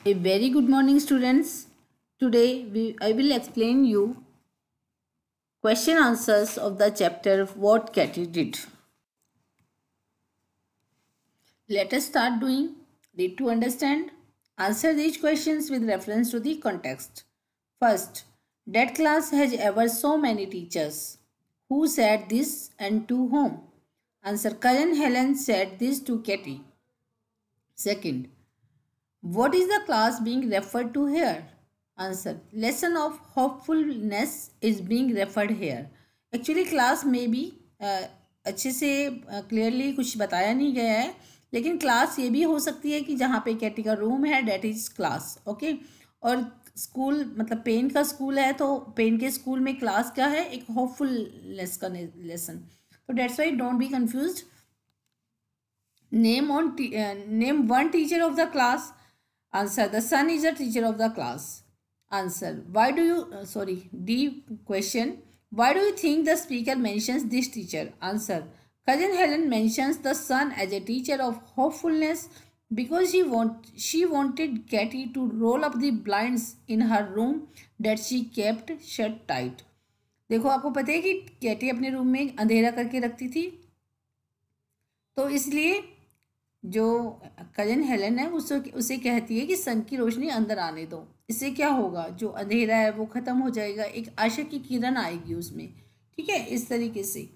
A very good morning, students. Today I will explain you question answers of the chapter What Katy Did. Let us start doing. Read to understand. Answer these questions with reference to the context. First, that class has ever so many teachers. Who said this and to whom? Answer, cousin Helen said this to Katy. Second, what is the class being referred to here? Answer, lesson of hopefulness is being referred here. Actually class में भी अच्छे से clearly कुछ बताया नहीं गया है, लेकिन क्लास ये भी हो सकती है कि जहाँ पे कैटी का रूम है डेट इज क्लास. ओके, और स्कूल मतलब पेन का स्कूल है तो पेन के स्कूल में क्लास क्या है, एक होपफुलनेस का लेसन. तो that's why don't be confused. Name one teacher of the class. Answer, the son is a teacher of the class. Answer, why do you D question, why do you think the speaker mentions this teacher? Answer, cousin Helen mentions the son as a teacher of hopefulness because she wanted Katy to roll up the blinds in her room that she kept shut tight. देखो, आपको पता है कि Katie अपने room में अंधेरा करके रखती थी, तो इसलिए जो कजन हेलन है उसे कहती है कि सन की रोशनी अंदर आने दो. इससे क्या होगा, जो अंधेरा है वो ख़त्म हो जाएगा, एक आशा की किरण आएगी उसमें. ठीक है, इस तरीके से.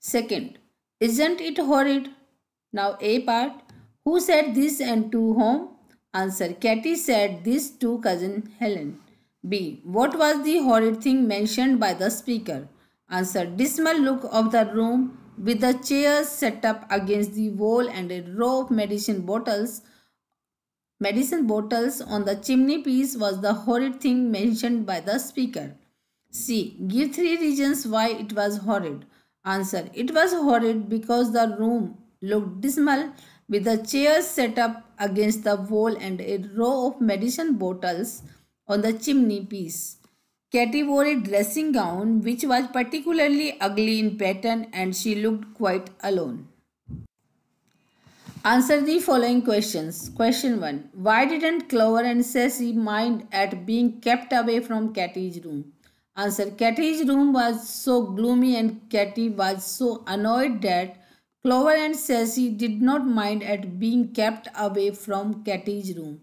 Second, isn't it horrid? Now A part, who said this and to whom? Answer, Katy said this to cousin Helen. B, what was the horrid thing mentioned by the speaker? Answer, dismal look of the room with the chairs set up against the wall and a row of medicine bottles on the chimney piece was the horrid thing mentioned by the speaker. C, give 3 reasons why it was horrid. Answer, it was horrid because the room looked dismal with the chairs set up against the wall and a row of medicine bottles on the chimney piece. Katy wore a dressing gown which was particularly ugly in pattern and she looked quite alone. Answer the following questions. Question 1. Why didn't Clover and Sassy mind at being kept away from Katy's room? Answer, Katy's room was so gloomy and Katy was so annoyed that Clover and Sassy did not mind at being kept away from Katy's room.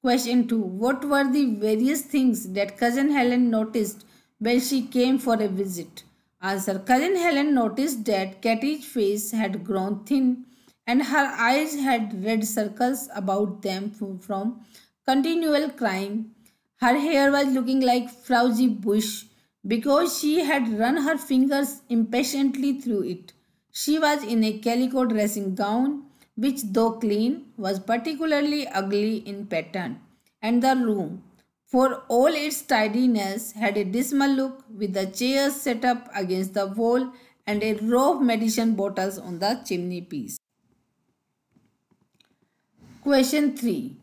Question 2. What were the various things that cousin Helen noticed when she came for a visit? Answer, cousin Helen noticed that Katy's face had grown thin and her eyes had red circles about them from continual crying. Her hair was looking like frowsy bush because she had run her fingers impatiently through it. She was in a calico dressing gown which, though clean, was particularly ugly in pattern, and the room, for all its tidiness, had a dismal look with the chairs set up against the wall and a row of medicine bottles on the chimney piece. Question 3.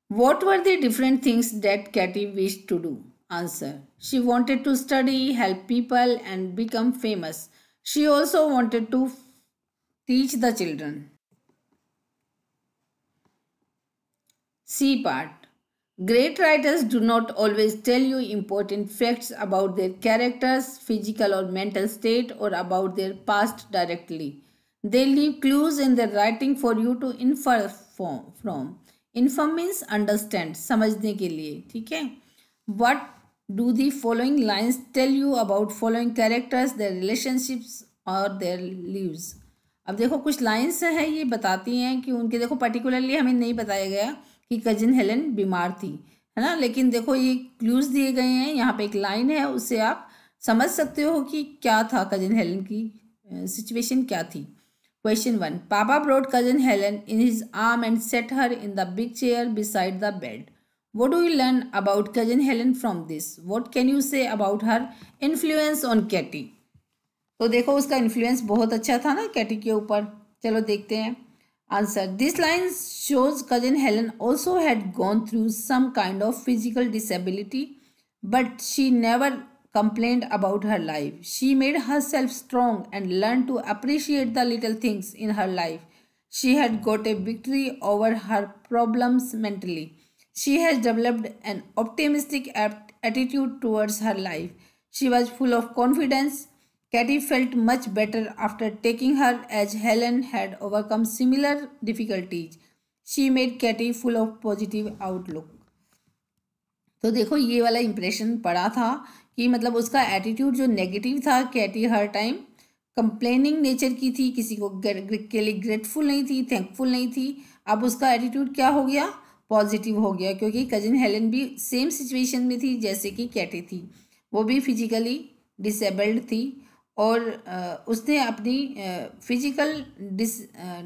What were the different things that Katy wished to do? Answer, she wanted to study, help people and become famous. She also wanted to teach the children. C part. Great writers do not always tell you important facts about their characters' physical or mental state or about their past directly. They leave clues in their writing for you to infer from. Infer means understand, समझने के लिए. ठीक है. What do the following lines tell you about following characters, their relationships or their lives? अब देखो, कुछ lines हैं ये बताती हैं कि उनके, देखो पर्टिकुलरली हमें नहीं बताया गया कि कजिन हेलन बीमार थी, है ना, लेकिन देखो ये क्लूज दिए गए हैं. यहाँ पे एक लाइन है, उससे आप समझ सकते हो कि क्या था कजिन हेलन की सिचुएशन क्या थी. Question 1. Papa brought cousin Helen in his arm and set her in the big chair beside the bed. What do you learn about cousin Helen from this? What can you say about her influence on Katy? तो देखो, उसका influence बहुत अच्छा था ना Katie के ऊपर. चलो देखते हैं. Answer, this line shows cousin Helen also had gone through some kind of physical disability, but she never complained about her life. She made herself strong and learned to appreciate the little things in her life. She had got a victory over her problems mentally. She has developed an optimistic attitude towards her life. She was full of confidence. Katie felt much better after taking her as Helen had overcome similar difficulties. She made Katie full of positive outlook. तो देखो ये वाला impression पड़ा था कि मतलब उसका attitude जो नेगेटिव था, कैटी हर टाइम कंप्लेनिंग नेचर की थी, किसी को के लिए ग्रेटफुल नहीं थी, थैंकफुल नहीं थी। अब उसका एटीट्यूड क्या हो गया, पॉजिटिव हो गया, क्योंकि कजिन हेलन भी सेम सिचुएशन में थी जैसे कि कैटी थी। वो भी फिजिकली डिसेबल्ड थी और उसने अपनी फिजिकल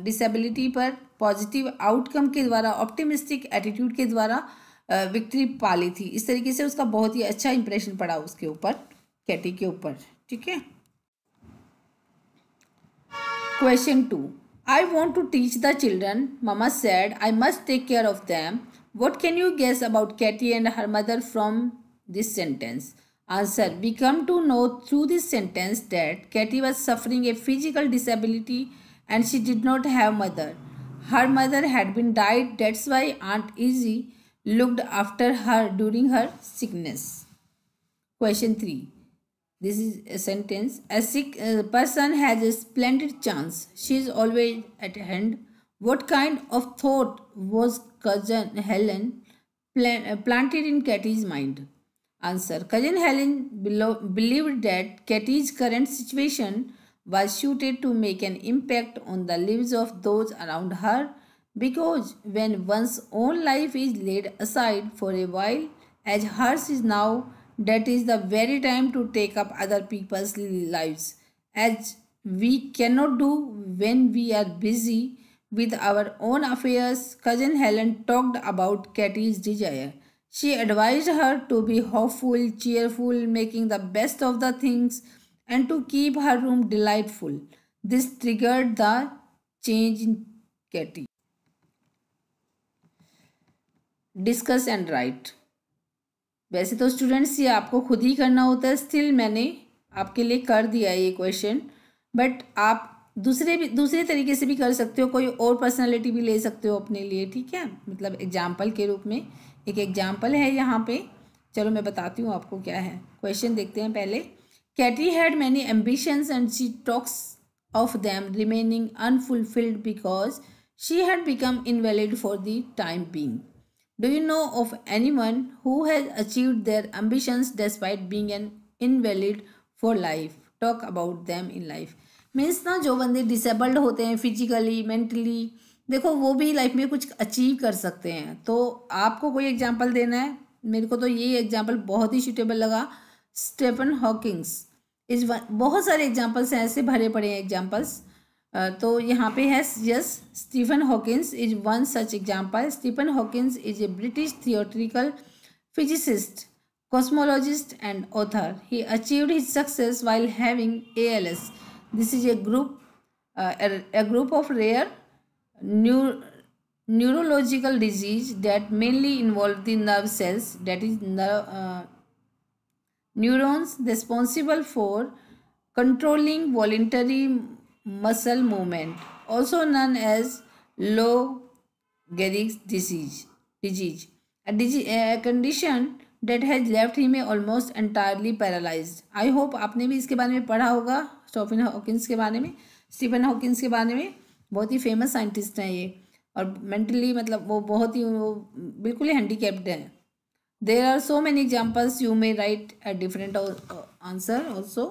डिसेबिलिटी पर पॉजिटिव आउटकम के द्वारा, ऑप्टिमिस्टिक एटीट्यूड के द्वारा विक्ट्री पा ली थी। इस तरीके से उसका बहुत ही अच्छा इंप्रेशन पड़ा उसके ऊपर, कैटी के ऊपर। ठीक है। Question 2, I want to teach the children, mama said I must take care of them. What can you guess about Katie and her mother from this sentence? Answer, we come to know through this sentence that Katie was suffering a physical disability and she did not have mother. Her mother had been died, that's why Aunt Izzy looked after her during her sickness. Question 3, this is a sentence. A sick person has a splendid chance. She is always at hand. What kind of thought was cousin Helen planted in Katie's mind? Answer, cousin Helen believed that Katie's current situation was suited to make an impact on the lives of those around her, because when one's own life is laid aside for a while, as hers is now, that is the very time to take up other people's lives, as we cannot do when we are busy with our own affairs. Cousin Helen talked about Katie's desire. She advised her to be hopeful, cheerful, making the best of the things, and to keep her room delightful. This triggered the change in Katie. Discuss and write. वैसे तो students ये आपको खुद ही करना होता है, still मैंने आपके लिए कर दिया ये क्वेश्चन, बट आप दूसरे तरीके से भी कर सकते हो, कोई और पर्सनालिटी भी ले सकते हो अपने लिए। ठीक है, मतलब एग्जाम्पल के रूप में एक एग्जाम्पल है यहाँ पे। चलो मैं बताती हूँ आपको क्या है। क्वेश्चन देखते हैं पहले। Katie had many ambitions and she talks of them remaining unfulfilled because she had become invalid for the time being. Do you know of anyone who has achieved their ambitions despite being an invalid for life? Talk about them in life. Means ना, जो बंदे disabled होते हैं physically, mentally, देखो वो भी life में कुछ अचीव कर सकते हैं। तो आपको कोई एग्जांपल देना है। मेरे को तो ये एग्जांपल बहुत ही सूटेबल लगा। स्टीफन हॉकिंग्स इज वन, बहुत सारे एग्जांपल्स हैं ऐसे भरे पड़े हैं एग्जांपल्स। तो यहाँ पे है yes, Stephen Hawkins is one such example. Stephen Hawkins is a British theoretical physicist, cosmologist and author. He achieved his success while having ALS. This is a group of rare neurological disease that mainly involve the nerve cells, that is neurons responsible for controlling voluntary muscle movement, also known as Lou Gehrig's disease, a condition that has left him almost entirely paralyzed. I hope आपने भी इसके बारे में पढ़ा होगा, Stephen Hawkins के बारे में। स्टीफन हॉकिंस के बारे में बहुत ही फेमस साइंटिस्ट हैं ये, और मेंटली मतलब वो बहुत ही, वो बिल्कुल ही हैंडीकैप्ड है। There are so many examples, you may write a different answer also.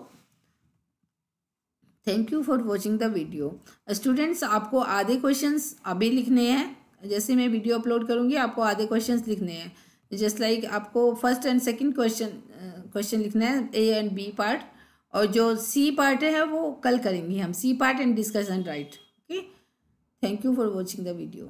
Thank you for watching the video. Students, आपको आधे क्वेश्चंस अभी लिखने हैं, जैसे मैं वीडियो अपलोड करूँगी आपको आधे क्वेश्चंस लिखने हैं। जस्ट लाइक आपको फर्स्ट एंड सेकंड क्वेश्चन लिखना है, ए एंड बी पार्ट, और जो सी पार्ट है वो कल करेंगे हम, C part and discussion right. Okay, thank you for watching the video.